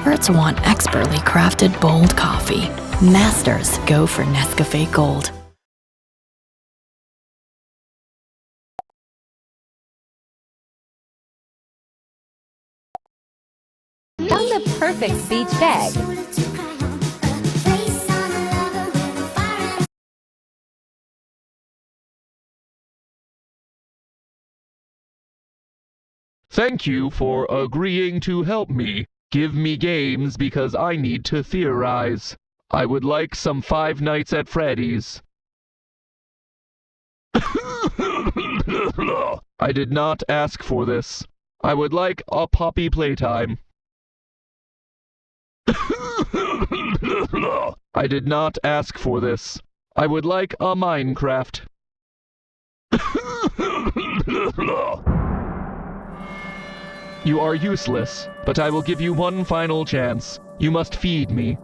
Experts want expertly crafted bold coffee. Masters go for Nescafe Gold. Found the perfect beach bag. Thank you for agreeing to help me. Give me games because I need to theorize. I would like some Five Nights at Freddy's. I did not ask for this. I would like a Poppy playtime. I did not ask for this. I would like a Minecraft. You are useless, but I will give you one final chance. You must feed me.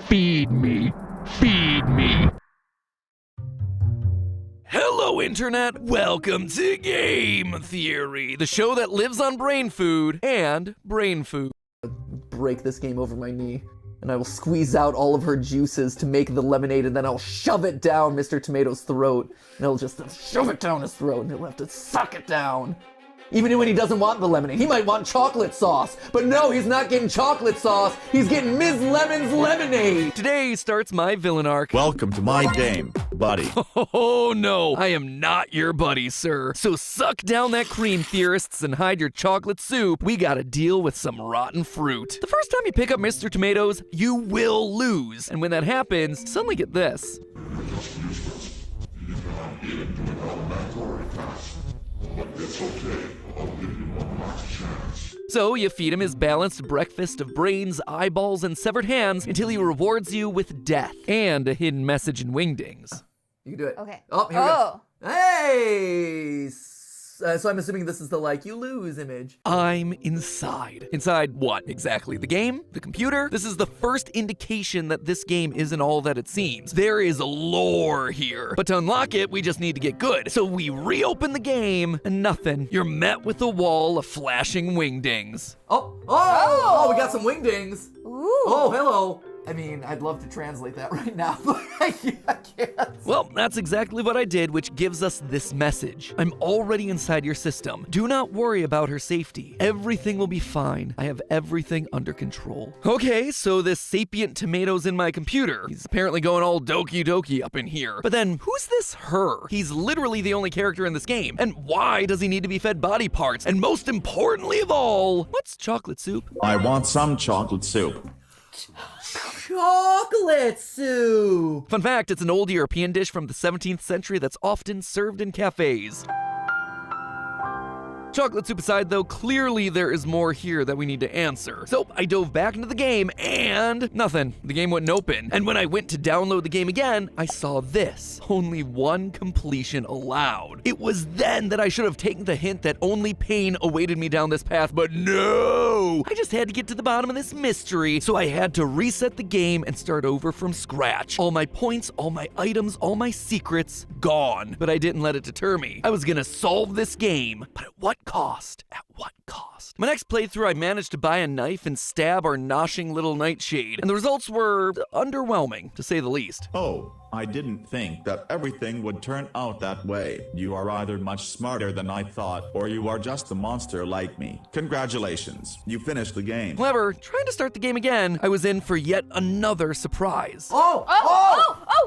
Feed me. Feed me. Hello, Internet! Welcome to Game Theory, the show that lives on brain food and brain food. Break this game over my knee, and I will squeeze out all of her juices to make the lemonade, and then I'll shove it down Mr. Tomato's throat, and I'll just shove it down his throat, and he'll have to suck it down. Even when he doesn't want the lemonade. He might want chocolate sauce. But no, he's not getting chocolate sauce. He's getting Ms. Lemon's lemonade. Today starts my villain arc. Welcome to my game, buddy. Oh no, I am not your buddy, sir. So suck down that cream, theorists, and hide your chocolate soup. We gotta deal with some rotten fruit. The first time you pick up Mr. Tomatoes, you will lose. And when that happens, suddenly get this. So you feed him his balanced breakfast of brains, eyeballs, and severed hands until he rewards you with death and a hidden message in wingdings. You can do it. Okay. Oh, here we go. Hey! So I'm assuming this is the you lose image. I'm inside. Inside what exactly? The game? The computer? This is the first indication that this game isn't all that it seems. There is a lore here. But to unlock it, we just need to get good. So we reopen the game, and nothing. You're met with a wall of flashing wingdings. Oh, we got some wingdings. Ooh. Oh, hello. I mean, I'd love to translate that right now, but I can't. Well, that's exactly what I did, which gives us this message. I'm already inside your system. Do not worry about her safety. Everything will be fine. I have everything under control. Okay, so this sapient tomato's in my computer. He's apparently going all doki doki up in here. But then, who's this her? He's literally the only character in this game. And why does he need to be fed body parts? And most importantly of all, what's chocolate soup? I want some chocolate soup. Chocolate soup! Fun fact, it's an old European dish from the 17th century that's often served in cafes. Chocolate soup aside though, clearly there is more here that we need to answer. So I dove back into the game and nothing. The game wouldn't open. And when I went to download the game again, I saw this. Only one completion allowed. It was then that I should have taken the hint that only pain awaited me down this path, but no! I just had to get to the bottom of this mystery, so I had to reset the game and start over from scratch. All my points, all my items, all my secrets, gone. But I didn't let it deter me. I was gonna solve this game, but at what cost? At what cost? My next playthrough, I managed to buy a knife and stab our noshing little nightshade, and the results were underwhelming, to say the least. Oh, I didn't think that everything would turn out that way. You are either much smarter than I thought, or you are just a monster like me. Congratulations, you finished the game. However, trying to start the game again, I was in for yet another surprise. Oh,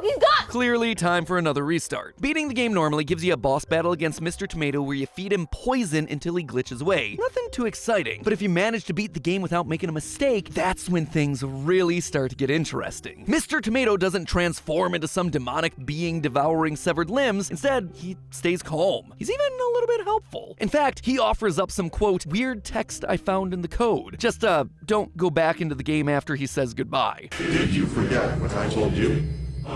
he's gone! Clearly time for another restart. Beating the game normally gives you a boss battle against Mr. Tomato where you feed him poison until he glitches away. Nothing too exciting, but if you manage to beat the game without making a mistake, that's when things really start to get interesting. Mr. Tomato doesn't transform into some demonic being devouring severed limbs. Instead, he stays calm. He's even a little bit helpful. In fact, he offers up some, quote, weird text I found in the code. Just, don't go back into the game after he says goodbye. Did you forget what I told you?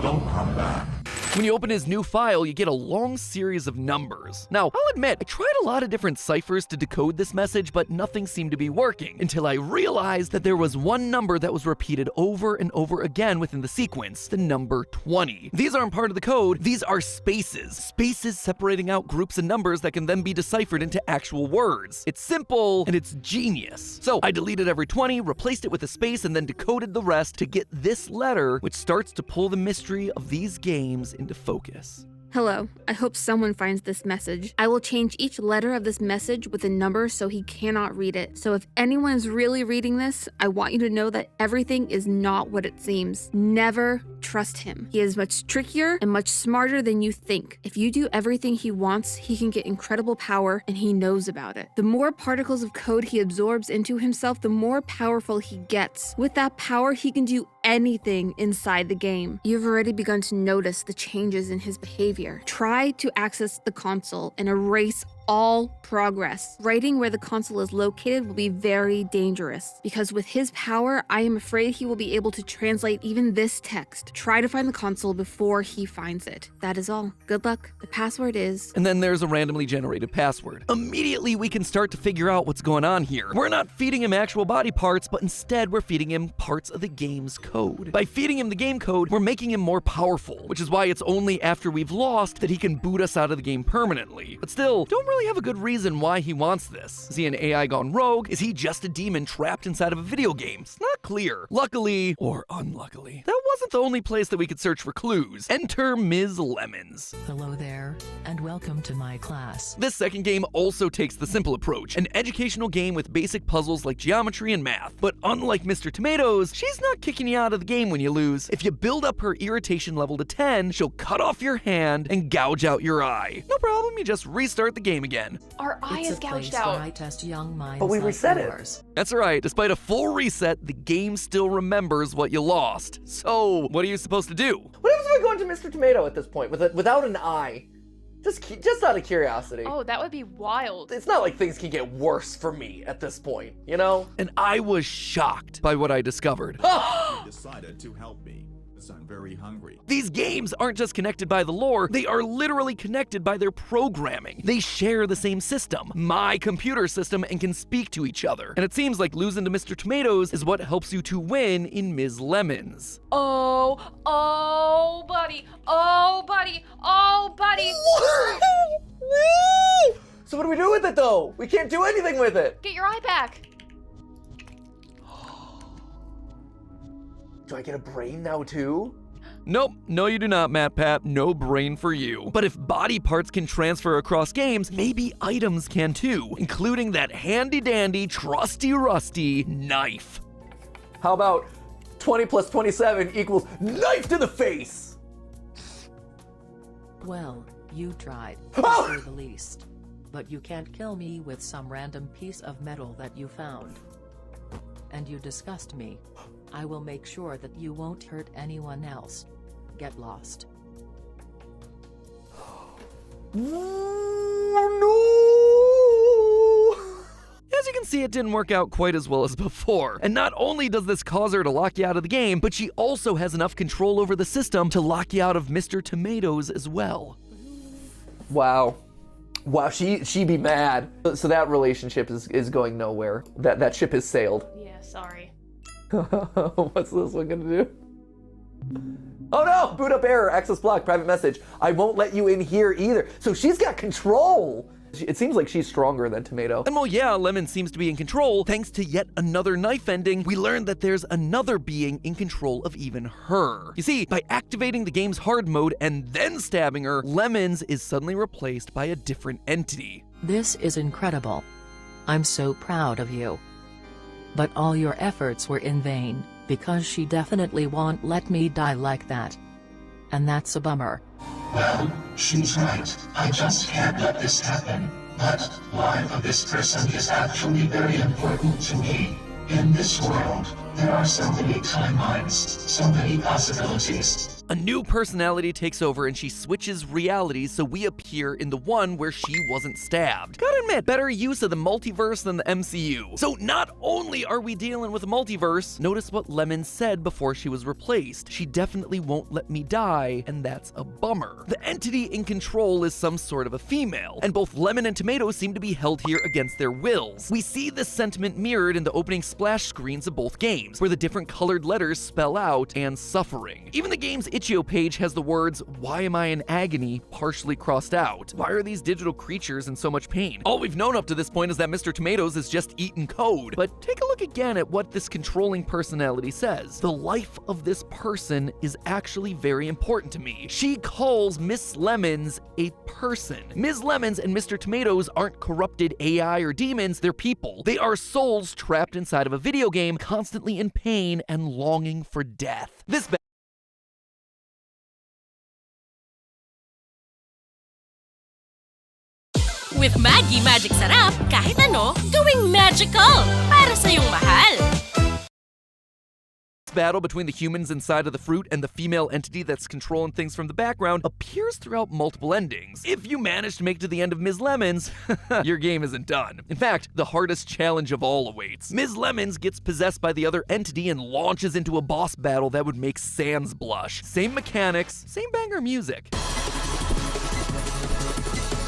Don't come back. When you open his new file, you get a long series of numbers. Now, I'll admit, I tried a lot of different ciphers to decode this message, but nothing seemed to be working until I realized that there was one number that was repeated over and over again within the sequence, the number 20. These aren't part of the code, these are spaces. Spaces separating out groups of numbers that can then be deciphered into actual words. It's simple and it's genius. So I deleted every 20, replaced it with a space, and then decoded the rest to get this letter, which starts to pull the mystery of these games into focus. Hello, I hope someone finds this message. I will change each letter of this message with a number so he cannot read it. So if anyone is really reading this, I want you to know that everything is not what it seems. Never trust him. He is much trickier and much smarter than you think. If you do everything he wants, he can get incredible power, and he knows about it. The more particles of code he absorbs into himself, the more powerful he gets. With that power, he can do anything inside the game. You've already begun to notice the changes in his behavior. Try to access the console and erase all progress. Writing where the console is located will be very dangerous, because with his power, I am afraid he will be able to translate even this text. Try to find the console before he finds it. That is all. Good luck. The password is... And then there's a randomly generated password. Immediately we can start to figure out what's going on here. We're not feeding him actual body parts, but instead we're feeding him parts of the game's code. By feeding him the game code, we're making him more powerful, which is why it's only after we've lost that he can boot us out of the game permanently. But still, don't really have a good reason why he wants this. Is he an AI gone rogue? Is he just a demon trapped inside of a video game? It's not clear. Luckily, or unluckily, that wasn't the only place that we could search for clues. Enter Ms. Lemons. Hello there, and welcome to my class. This second game also takes the simple approach, an educational game with basic puzzles like geometry and math. But unlike Mr. Tomatoes, she's not kicking you out of the game when you lose. If you build up her irritation level to 10, she'll cut off your hand and gouge out your eye. No problem, you just restart the game again. Our eye It's is a place gouged where out. I test young minds But we like reset it. yours. That's right, despite a full reset, the game still remembers what you lost. So, what are you supposed to do? What happens if I go into Mr. Tomato at this point without an eye? Just out of curiosity. Oh, that would be wild. It's not like things can get worse for me at this point, you know? And I was shocked by what I discovered. He decided to help me, because I'm very hungry. These games aren't just connected by the lore, they are literally connected by their programming. They share the same system, my computer system, and can speak to each other. And it seems like losing to Mr. Tomatoes is what helps you to win in Ms. Lemons. Oh, buddy. Oh, buddy. Oh, buddy. So what do we do with it though? We can't do anything with it. Get your eye back. Do I get a brain now too? Nope, no you do not, MatPat. No brain for you. But if body parts can transfer across games, maybe items can too, including that handy-dandy, trusty-rusty knife. How about 20 plus 27 equals knife to the face? Well, you tried, Oh! to say the least. But you can't kill me with some random piece of metal that you found. And you disgust me. I will make sure that you won't hurt anyone else. Get lost. Oh, no! As you can see, it didn't work out quite as well as before. And not only does this cause her to lock you out of the game, but she also has enough control over the system to lock you out of Mr. Tomatoes as well. Wow. Wow, she be mad. So that relationship is going nowhere. That ship has sailed. Yeah, sorry. What's this one gonna do? Oh no! Boot up error, access blocked, private message. I won't let you in here either. So she's got control. It seems like she's stronger than Tomato. And well, yeah, Lemon seems to be in control. Thanks to yet another knife ending, we learned that there's another being in control of even her. You see, by activating the game's hard mode and then stabbing her, Lemons is suddenly replaced by a different entity. This is incredible. I'm so proud of you. But all your efforts were in vain, because she definitely won't let me die like that. And that's a bummer. Well, she's right. I just can't let this happen. But life of this person is actually very important to me. In this world, there are so many timelines, so many possibilities. A new personality takes over and she switches realities so we appear in the one where she wasn't stabbed. Gotta admit, better use of the multiverse than the MCU. So not only are we dealing with a multiverse, notice what Lemon said before she was replaced. She definitely won't let me die, and that's a bummer. The entity in control is some sort of a female, and both Lemon and Tomato seem to be held here against their wills. We see this sentiment mirrored in the opening splash screens of both games, where the different colored letters spell out and suffering. Even the game's itch.io page has the words, "Why am I in agony?" partially crossed out. Why are these digital creatures in so much pain? All we've known up to this point is that Mr. Tomatoes is just eating code. But take a look again at what this controlling personality says. The life of this person is actually very important to me. She calls Miss Lemons a person. Ms. Lemons and Mr. Tomatoes aren't corrupted AI or demons, they're people. They are souls trapped inside of a video game, constantly in pain and longing for death. With Maggi Magic Sarap, kahit ano, gawing magical para sa iyong mahal. Battle between the humans inside of the fruit and the female entity that's controlling things from the background appears throughout multiple endings. If you manage to make it to the end of Ms. Lemons, your game isn't done. In fact, the hardest challenge of all awaits. Ms. Lemons gets possessed by the other entity and launches into a boss battle that would make Sans blush. Same mechanics, same banger music.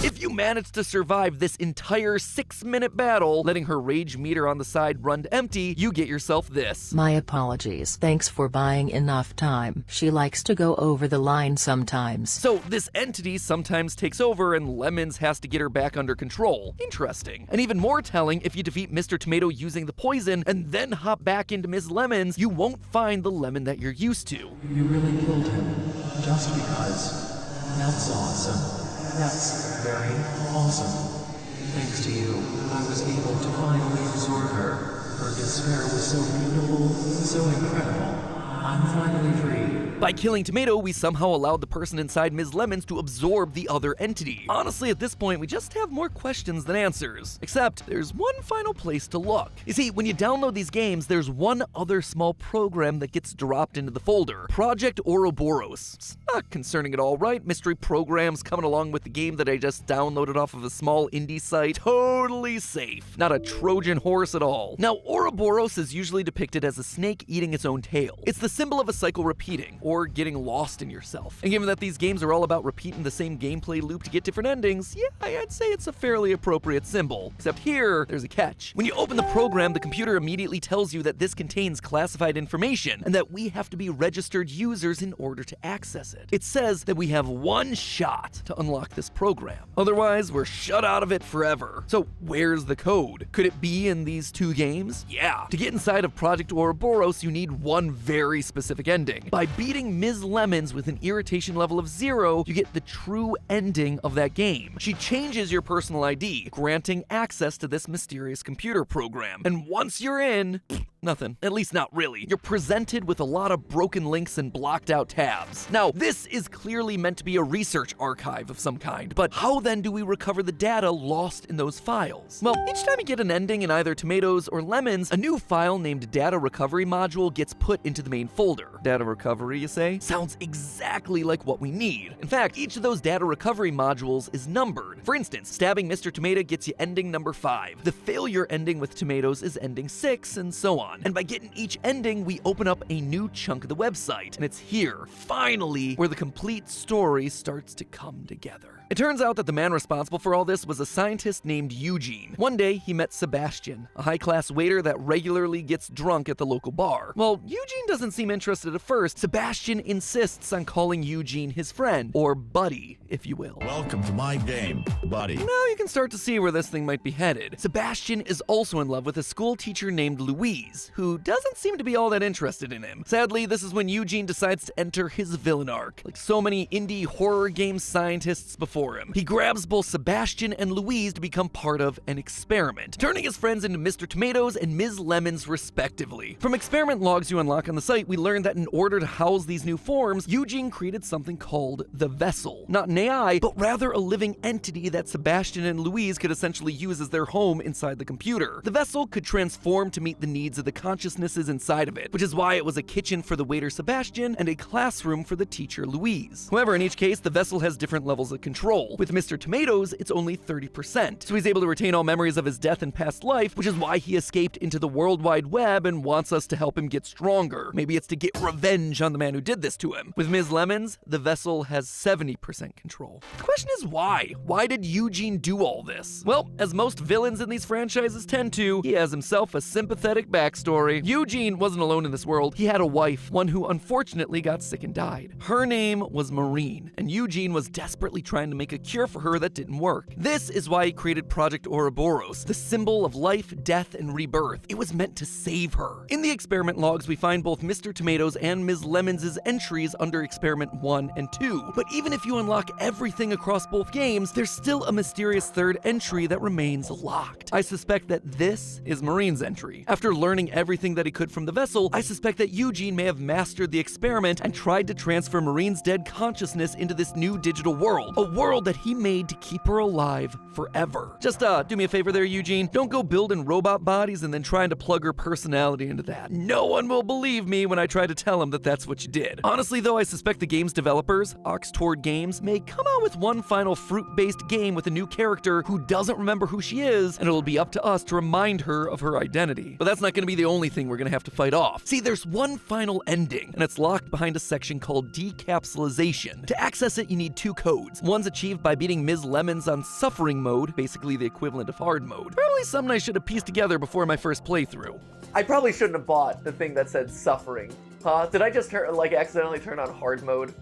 If you manage to survive this entire 6-minute battle, letting her rage meter on the side run empty, you get yourself this. My apologies. Thanks for buying enough time. She likes to go over the line sometimes. So this entity sometimes takes over and Lemons has to get her back under control. Interesting. And even more telling, if you defeat Mr. Tomato using the poison and then hop back into Ms. Lemons, you won't find the lemon that you're used to. You really killed him, just because. That's awesome. That's very awesome. Thanks to you, I was able to finally absorb her. Her despair was so beautiful, so incredible. I'm finally free. By killing Tomato, we somehow allowed the person inside Ms. Lemons to absorb the other entity. Honestly, at this point, we just have more questions than answers. Except, there's one final place to look. You see, when you download these games, there's one other small program that gets dropped into the folder. Project Ouroboros. It's not concerning at all, right? Mystery programs coming along with the game that I just downloaded off of a small indie site. Totally safe. Not a Trojan horse at all. Now, Ouroboros is usually depicted as a snake eating its own tail. It's the symbol of a cycle repeating, or getting lost in yourself. And given that these games are all about repeating the same gameplay loop to get different endings, yeah, I'd say it's a fairly appropriate symbol. Except here, there's a catch. When you open the program, the computer immediately tells you that this contains classified information, and that we have to be registered users in order to access it. It says that we have one shot to unlock this program. Otherwise, we're shut out of it forever. So where's the code? Could it be in these two games? Yeah. To get inside of Project Ouroboros, you need one very specific ending. By beating Ms. Lemons with an irritation level of 0, you get the true ending of that game. She changes your personal ID, granting access to this mysterious computer program. And once you're in, nothing. At least not really. You're presented with a lot of broken links and blocked out tabs. Now, this is clearly meant to be a research archive of some kind, but how then do we recover the data lost in those files? Well, each time you get an ending in either Tomatoes or Lemons, a new file named Data Recovery Module gets put into the main folder. Data recovery, you say? Sounds exactly like what we need. In fact, each of those data recovery modules is numbered. For instance, stabbing Mr. Tomato gets you ending number 5. The failure ending with Tomatoes is ending 6, and so on. And by getting each ending, we open up a new chunk of the website. And it's here, finally, where the complete story starts to come together. It turns out that the man responsible for all this was a scientist named Eugene. One day, he met Sebastian, a high-class waiter that regularly gets drunk at the local bar. Well, Eugene doesn't seem interested at first. Sebastian insists on calling Eugene his friend, or buddy, if you will. Welcome to my game, buddy. Now you can start to see where this thing might be headed. Sebastian is also in love with a school teacher named Louise, who doesn't seem to be all that interested in him. Sadly, this is when Eugene decides to enter his villain arc. Like so many indie horror game scientists before him, he grabs both Sebastian and Louise to become part of an experiment, turning his friends into Mr. Tomatoes and Ms. Lemons respectively. From experiment logs you unlock on the site, we learned that in order to house these new forms, Eugene created something called the Vessel. Not an AI, but rather a living entity that Sebastian and Louise could essentially use as their home inside the computer. The Vessel could transform to meet the needs of the the consciousnesses inside of it, which is why it was a kitchen for the waiter Sebastian and a classroom for the teacher Louise. However, in each case, the vessel has different levels of control. With Mr. Tomatoes, it's only 30%, so he's able to retain all memories of his death and past life, which is why he escaped into the World Wide Web and wants us to help him get stronger. Maybe it's to get revenge on the man who did this to him. With Ms. Lemons, the vessel has 70% control. The question is why? Why did Eugene do all this? Well, as most villains in these franchises tend to, he has himself a sympathetic backstory. Eugene wasn't alone in this world. He had a wife, one who unfortunately got sick and died. Her name was Maureen, and Eugene was desperately trying to make a cure for her that didn't work. This is why he created Project Ouroboros, the symbol of life, death, and rebirth. It was meant to save her. In the experiment logs, we find both Mr. Tomatoes and Ms. Lemons' entries under Experiment 1 and 2. But even if you unlock everything across both games, there's still a mysterious third entry that remains locked. I suspect that this is Maureen's entry. After learning everything that he could from the vessel, I suspect that Eugene may have mastered the experiment and tried to transfer Maureen's dead consciousness into this new digital world, a world that he made to keep her alive forever. Just do me a favor there, Eugene. Don't go building robot bodies and then trying to plug her personality into that. No one will believe me when I try to tell him that that's what you did. Honestly though, I suspect the game's developers, Oxtord Games, may come out with one final fruit-based game with a new character who doesn't remember who she is, and it'll be up to us to remind her of her identity. But that's not going to be the only thing we're going to have to fight off. See, there's one final ending, and it's locked behind a section called Decapsulization. To access it, you need two codes. One's achieved by beating Ms. Lemons on Suffering mode, basically the equivalent of Hard mode. Probably something I should have pieced together before my first playthrough. I probably shouldn't have bought the thing that said Suffering. Huh? Did I just accidentally turn on Hard mode?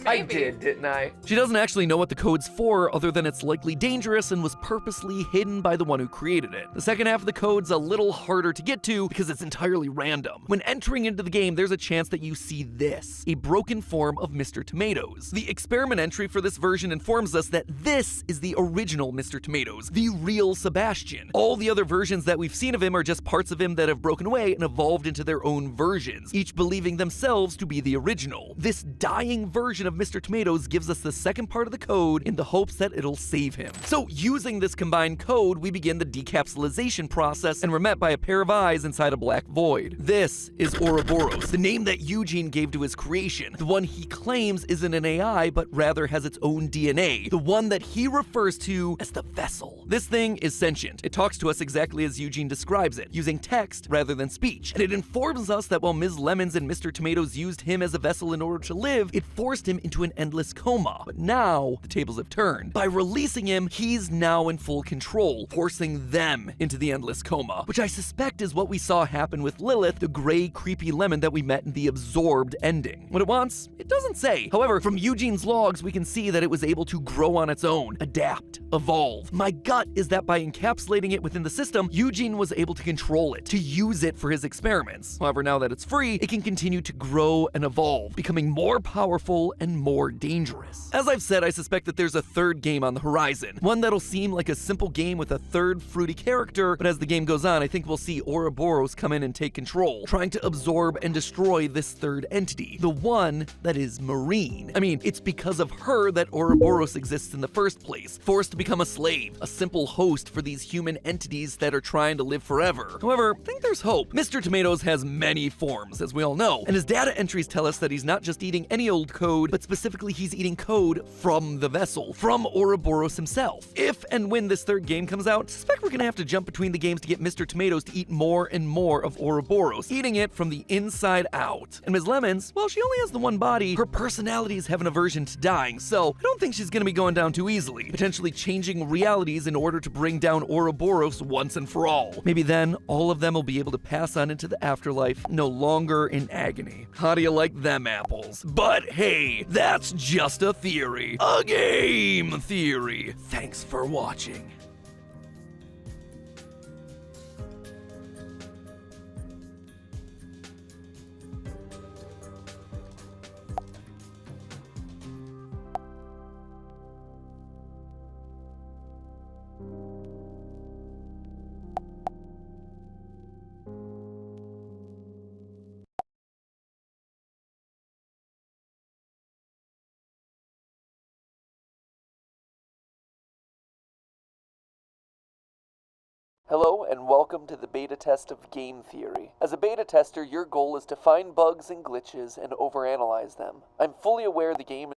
I did, didn't I? She doesn't actually know what the code's for, other than it's likely dangerous and was purposely hidden by the one who created it. The second half of the code's a little harder to get to because it's entirely random. When entering into the game, there's a chance that you see this, a broken form of Mr. Tomatoes. The experiment entry for this version informs us that this is the original Mr. Tomatoes, the real Sebastian. All the other versions that we've seen of him are just parts of him that have broken away and evolved into their own versions, each believing themselves to be the original. This dying version of Mr. Tomatoes gives us the second part of the code in the hopes that it'll save him. So using this combined code, we begin the decapsulization process and we're met by a pair of eyes inside a black void. This is Ouroboros, the name that Eugene gave to his creation, the one he claims isn't an AI but rather has its own DNA, the one that he refers to as the vessel. This thing is sentient. It talks to us exactly as Eugene describes it, using text rather than speech, and it informs us that while Ms. Lemons and Mr. Tomatoes used him as a vessel in order to live, it forced him into an endless coma. But now, the tables have turned. By releasing him, he's now in full control, forcing them into the endless coma, which I suspect is what we saw happen with Lilith, the gray, creepy lemon that we met in the Absorbed ending. What it wants, it doesn't say. However, from Eugene's logs, we can see that it was able to grow on its own, adapt, evolve. My gut is that by encapsulating it within the system, Eugene was able to control it, to use it for his experiments. However, now that it's free, it can continue to grow and evolve, becoming more powerful and more dangerous. As I've said, I suspect that there's a third game on the horizon, one that'll seem like a simple game with a third fruity character, but as the game goes on, I think we'll see Ouroboros come in and take control, trying to absorb and destroy this third entity, the one that is Maureen. I mean, it's because of her that Ouroboros exists in the first place, forced to become a slave, a simple host for these human entities that are trying to live forever. However, I think there's hope. Mr. Tomatoes has many forms, as we all know, and his data entries tell us that he's not just eating any old code, but specifically he's eating code from the vessel, from Ouroboros himself. If and when this third game comes out, I suspect we're gonna have to jump between the games to get Mr. Tomatoes to eat more and more of Ouroboros, eating it from the inside out. And Ms. Lemons, well, she only has the one body, her personalities have an aversion to dying, so I don't think she's gonna be going down too easily, potentially changing realities in order to bring down Ouroboros once and for all. Maybe then, all of them will be able to pass on into the afterlife, no longer in agony. How do you like them apples? But hey, that's just a theory. A game theory. Thanks for watching. Hello and welcome to the beta test of Game Theory. As a beta tester, your goal is to find bugs and glitches and overanalyze them. I'm fully aware the game